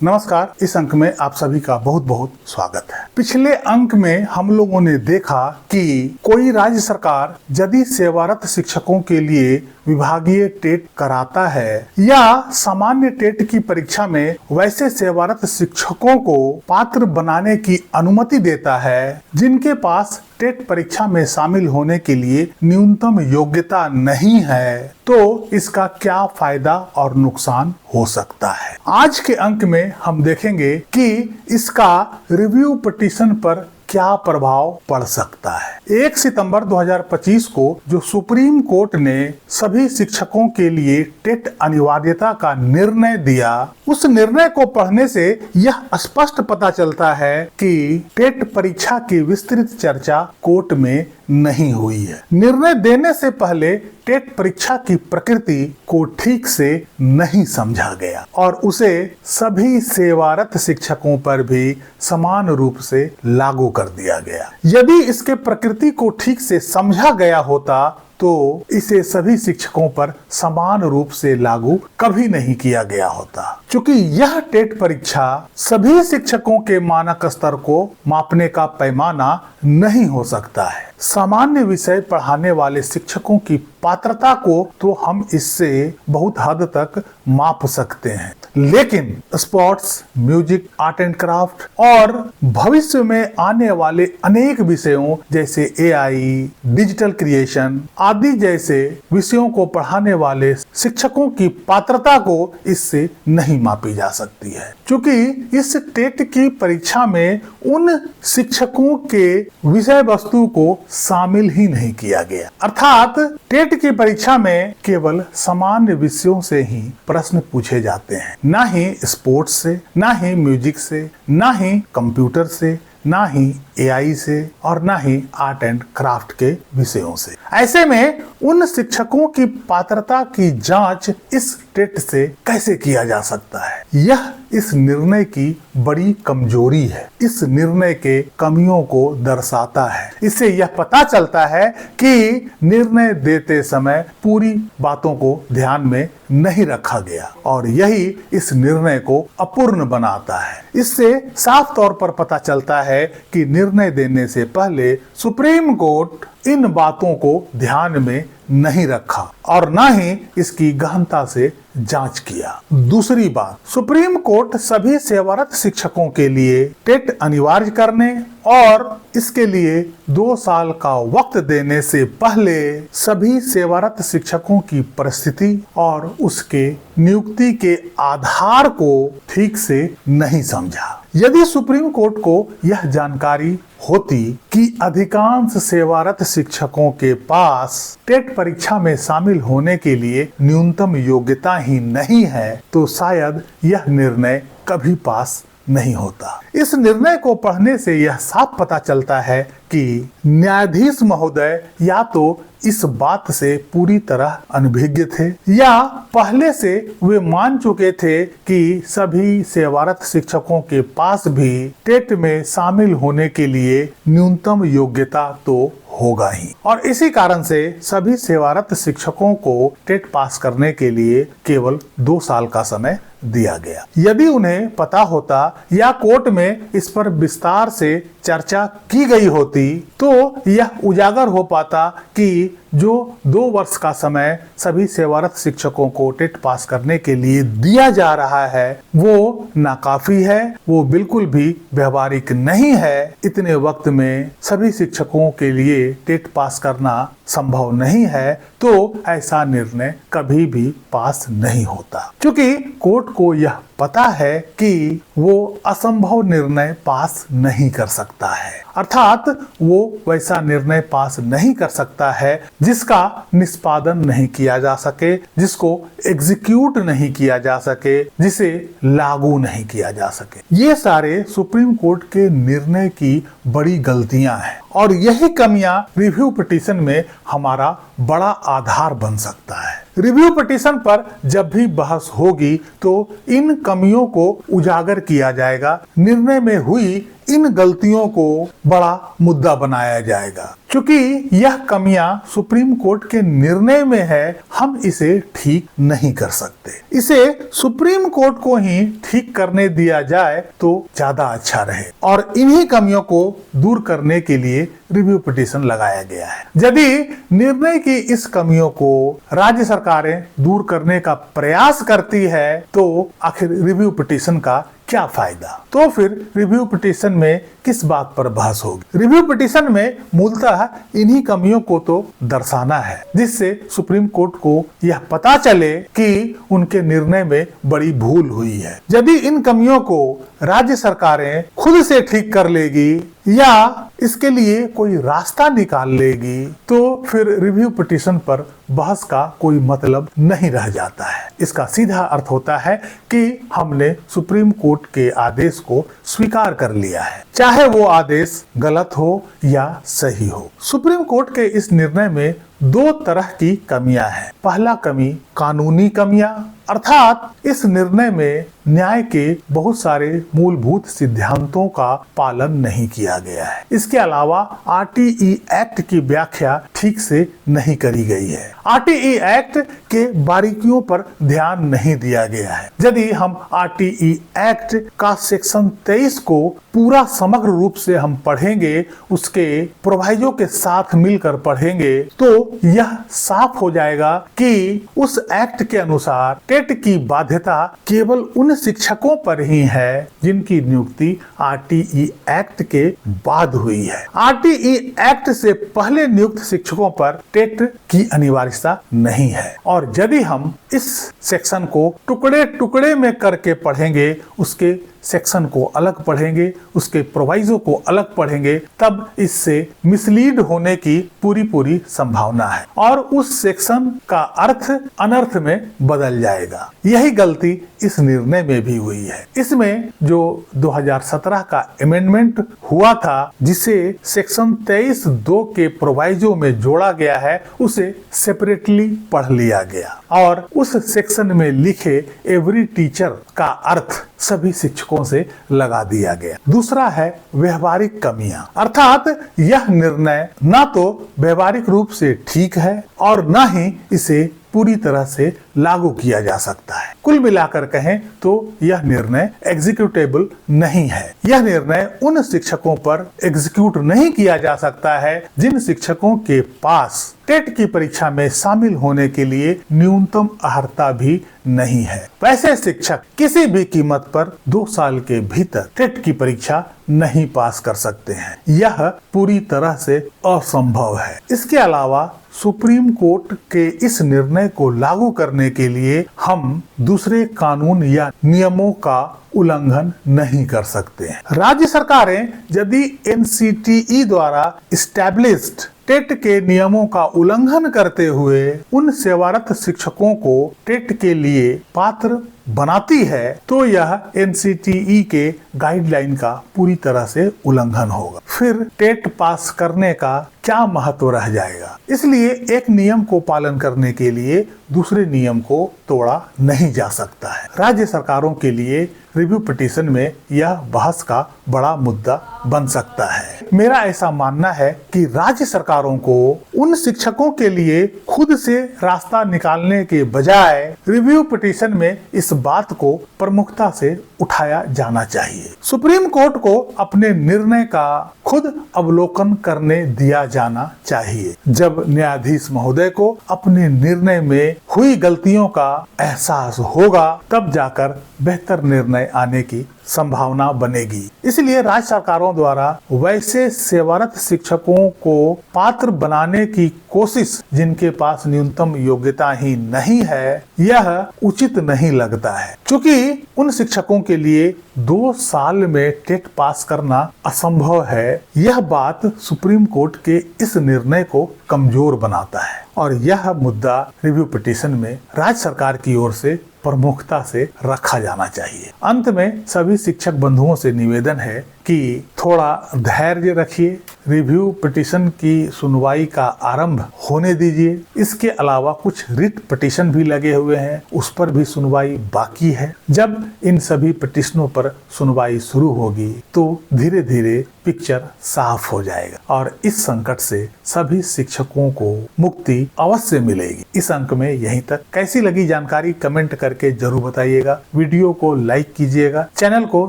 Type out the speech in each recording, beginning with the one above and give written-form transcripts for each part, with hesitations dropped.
नमस्कार। इस अंक में आप सभी का बहुत बहुत स्वागत है। पिछले अंक में हम लोगों ने देखा कि कोई राज्य सरकार यदि सेवारत शिक्षकों के लिए विभागीय टेट कराता है या सामान्य टेट की परीक्षा में वैसे सेवारत शिक्षकों को पात्र बनाने की अनुमति देता है जिनके पास टेट परीक्षा में शामिल होने के लिए न्यूनतम योग्यता नहीं है, तो इसका क्या फायदा और नुकसान हो सकता है। आज के अंक में हम देखेंगे कि इसका रिव्यू पिटीशन पर क्या प्रभाव पड़ सकता है। 1 सितंबर 2025 को जो सुप्रीम कोर्ट ने सभी शिक्षकों के लिए टेट अनिवार्यता का निर्णय दिया, उस निर्णय को पढ़ने से यह स्पष्ट पता चलता है कि टेट परीक्षा की विस्तृत चर्चा कोर्ट में नहीं हुई है। निर्णय देने से पहले टेट परीक्षा की प्रकृति को ठीक से नहीं समझा गया और उसे सभी सेवारत शिक्षकों पर भी समान रूप से लागू कर दिया गया। यदि इसके प्रकृति को ठीक से समझा गया होता तो इसे सभी शिक्षकों पर समान रूप से लागू कभी नहीं किया गया होता। क्योंकि यह टेट परीक्षा सभी शिक्षकों के मानक स्तर को मापने का पैमाना नहीं हो सकता है। सामान्य विषय पढ़ाने वाले शिक्षकों की पात्रता को तो हम इससे बहुत हद तक माप सकते हैं, लेकिन sports, music, art and craft और भविष्य में आने वाले अनेक विषयों जैसे AI, डिजिटल क्रिएशन आदि जैसे विषयों को पढ़ाने वाले शिक्षकों की पात्रता को इससे नहीं मापी जा सकती है। क्योंकि इस टेट की परीक्षा में उन शिक्षकों के विषय वस्तु को शामिल ही नहीं किया गया। अर्थात टेट की परीक्षा में केवल सामान्य विषयों से ही प्रश्न पूछे जाते हैं, ना ही स्पोर्ट्स से, ना ही म्यूजिक से, ना ही कंप्यूटर से, ना ही AI से और ना ही आर्ट एंड क्राफ्ट के विषयों से। ऐसे में उन शिक्षकों की पात्रता की जांच इस टेट से कैसे किया जा सकता है? यह इस निर्णय की बड़ी कमजोरी है, इस निर्णय के कमियों को दर्शाता है। इससे यह पता चलता है कि निर्णय देते समय पूरी बातों को ध्यान में नहीं रखा गया और यही इस निर्णय को अपूर्ण बनाता है। इससे साफ तौर पर पता चलता है कि निर्णय देने से पहले सुप्रीम कोर्ट इन बातों को ध्यान में नहीं रखा और ना ही इसकी गहनता से जांच किया। दूसरी बात, सुप्रीम कोर्ट सभी सेवारत शिक्षकों के लिए टेट अनिवार्य करने और इसके लिए 2 साल का वक्त देने से पहले सभी सेवारत शिक्षकों की परिस्थिति और उसके नियुक्ति के आधार को ठीक से नहीं समझा। यदि सुप्रीम कोर्ट को यह जानकारी होती कि अधिकांश सेवारत शिक्षकों के पास टेट परीक्षा में शामिल होने के लिए न्यूनतम योग्यता ही नहीं है, तो शायद यह निर्णय कभी पास नहीं होता। इस निर्णय को पढ़ने से यह साफ पता चलता है कि न्यायाधीश महोदय या तो इस बात से पूरी तरह अनभिज्ञ थे या पहले से वे मान चुके थे कि सभी सेवारत शिक्षकों के पास भी टेट में शामिल होने के लिए न्यूनतम योग्यता तो होगा ही, और इसी कारण से सभी सेवारत शिक्षकों को टेट पास करने के लिए केवल 2 साल का समय दिया गया। यदि उन्हें पता होता या कोर्ट में इस पर विस्तार से चर्चा की गई होती तो यह उजागर हो पाता कि जो 2 वर्ष का समय सभी सेवारत शिक्षकों को टेट पास करने के लिए दिया जा रहा है वो नाकाफी है, वो बिल्कुल भी व्यवहारिक नहीं है। इतने वक्त में सभी शिक्षकों के लिए टेट पास करना संभव नहीं है, तो ऐसा निर्णय कभी भी पास नहीं होता। क्योंकि कोर्ट को यह पता है कि वो असंभव निर्णय पास नहीं कर सकता है, अर्थात वो वैसा निर्णय पास नहीं कर सकता है जिसका निष्पादन नहीं किया जा सके, जिसको एग्जीक्यूट नहीं किया जा सके, जिसे लागू नहीं किया जा सके। ये सारे सुप्रीम कोर्ट के निर्णय की बड़ी गलतियां हैं और यही कमियां रिव्यू पिटीशन में हमारा बड़ा आधार बन सकता है। रिव्यू पिटीशन पर जब भी बहस होगी तो इन कमियों को उजागर किया जाएगा, निर्णय में हुई इन गलतियों को बड़ा मुद्दा बनाया जाएगा। क्योंकि यह कमियां सुप्रीम कोर्ट के निर्णय में है, हम इसे ठीक नहीं कर सकते। इसे सुप्रीम कोर्ट को ही ठीक करने दिया जाए तो ज्यादा अच्छा रहे और इन्हीं कमियों को दूर करने के लिए रिव्यू पिटीशन लगाया गया है। यदि निर्णय की इस कमियों को राज्य सरकारें दूर करने का प्रयास करती है तो आखिर रिव्यू पिटीशन का क्या फायदा? तो फिर रिव्यू पिटीशन में किस बात पर बहस होगी? रिव्यू पिटीशन में मूलतः इन्हीं कमियों को तो दर्शाना है जिससे सुप्रीम कोर्ट को यह पता चले कि उनके निर्णय में बड़ी भूल हुई है। यदि इन कमियों को राज्य सरकारें खुद से ठीक कर लेगी या इसके लिए कोई रास्ता निकाल लेगी तो फिर रिव्यू पिटीशन पर बहस का कोई मतलब नहीं रह जाता है। इसका सीधा अर्थ होता है कि हमने सुप्रीम कोर्ट के आदेश को स्वीकार कर लिया है, चाहे वो आदेश गलत हो या सही हो। सुप्रीम कोर्ट के इस निर्णय में दो तरह की कमियां हैं। पहला कमी कानूनी कमियां, अर्थात इस निर्णय में न्याय के बहुत सारे मूलभूत सिद्धांतों का पालन नहीं किया गया है। इसके अलावा आरटीई एक्ट की व्याख्या ठीक से नहीं करी गई है। आरटीई एक्ट के बारीकियों पर ध्यान नहीं दिया गया है। यदि हम आरटीई एक्ट का सेक्शन 23 को पूरा समग्र रूप से हम पढ़ेंगे, उसके प्रोवाइजो के साथ मिलकर पढ़ेंगे तो यह साफ हो जाएगा कि उस एक्ट के अनुसार टेट की बाध्यता केवल उन शिक्षकों पर ही है जिनकी नियुक्ति आरटीई एक्ट के बाद हुई है। आरटीई एक्ट से पहले नियुक्त शिक्षकों पर टेट की अनिवार्यता नहीं है। और यदि हम इस सेक्शन को टुकड़े टुकड़े में करके पढ़ेंगे, उसके सेक्शन को अलग पढ़ेंगे, उसके प्रोवाइजो को अलग पढ़ेंगे, तब इससे मिसलीड होने की पूरी संभावना है और उस सेक्शन का अर्थ अनर्थ में बदल जाएगा। यही गलती इस निर्णय में भी हुई है। इसमें जो 2017 का अमेंडमेंट हुआ था, जिसे सेक्शन 23(2) के प्रोवाइजो में जोड़ा गया है, उसे सेपरेटली पढ़ लिया गया और उस सेक्शन में लिखे एवरी टीचर का अर्थ सभी शिक्षकों से लगा दिया गया। दूसरा है व्यवहारिक कमियां, अर्थात यह निर्णय ना तो व्यवहारिक रूप से ठीक है और ना ही इसे पूरी तरह से लागू किया जा सकता है। कुल मिलाकर कहें तो यह निर्णय एग्जीक्यूटेबल नहीं है। यह निर्णय उन शिक्षकों पर एग्जीक्यूट नहीं किया जा सकता है जिन शिक्षकों के पास टेट की परीक्षा में शामिल होने के लिए न्यूनतम अर्हता भी नहीं है। वैसे शिक्षक किसी भी कीमत पर 2 साल के भीतर टेट की परीक्षा नहीं पास कर सकते हैं। यह पूरी तरह से असंभव है। इसके अलावा सुप्रीम कोर्ट के इस निर्णय को लागू करने के लिए हम दूसरे कानून या नियमों का उल्लंघन नहीं कर सकते हैं। राज्य सरकारें यदि एनसीटीई द्वारा इस्टेब्लिश्ड टेट के नियमों का उल्लंघन करते हुए उन सेवारत शिक्षकों को टेट के लिए पात्र बनाती है तो यह एनसीटीई के गाइडलाइन का पूरी तरह से उल्लंघन होगा। फिर टेट पास करने का क्या महत्व रह जाएगा? इसलिए एक नियम को पालन करने के लिए दूसरे नियम को तोड़ा नहीं जा सकता है। राज्य सरकारों के लिए रिव्यू पिटीशन में यह बहस का बड़ा मुद्दा बन सकता है। मेरा ऐसा मानना है कि राज्य सरकारों को उन शिक्षकों के लिए खुद से रास्ता निकालने के बजाय रिव्यू पिटीशन में इस बात को प्रमुखता से उठाया जाना चाहिए। सुप्रीम कोर्ट को अपने निर्णय का खुद अवलोकन करने दिया जाना चाहिए। जब न्यायाधीश महोदय को अपने निर्णय में हुई गलतियों का एहसास होगा, तब जाकर बेहतर निर्णय आने की संभावना बनेगी। इसलिए राज्य सरकारों द्वारा वैसे सेवारत शिक्षकों को पात्र बनाने की कोशिश जिनके पास न्यूनतम योग्यता ही नहीं है, यह उचित नहीं लगता है। क्योंकि उन शिक्षकों के लिए 2 साल में टेट पास करना असंभव है। यह बात सुप्रीम कोर्ट के इस निर्णय को कमजोर बनाता है और यह मुद्दा रिव्यू पिटीशन में राज्य सरकार की ओर से प्रमुखता से रखा जाना चाहिए। अंत में सभी शिक्षक बंधुओं से निवेदन है कि थोड़ा धैर्य रखिए, रिव्यू पिटीशन की सुनवाई का आरंभ होने दीजिए। इसके अलावा कुछ रिट पिटीशन भी लगे हुए हैं, उस पर भी सुनवाई बाकी है। जब इन सभी पिटीशनों पर सुनवाई शुरू होगी तो धीरे धीरे पिक्चर साफ हो जाएगा और इस संकट से सभी शिक्षकों को मुक्ति अवश्य मिलेगी। इस अंक में यहीं तक। कैसी लगी जानकारी कमेंट करके जरूर बताइएगा। वीडियो को लाइक कीजिएगा, चैनल को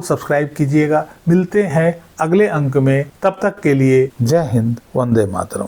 सब्सक्राइब कीजिएगा। मिलते हैं अगले अंक में, तब तक के लिए जय हिंद, वंदे मातरम।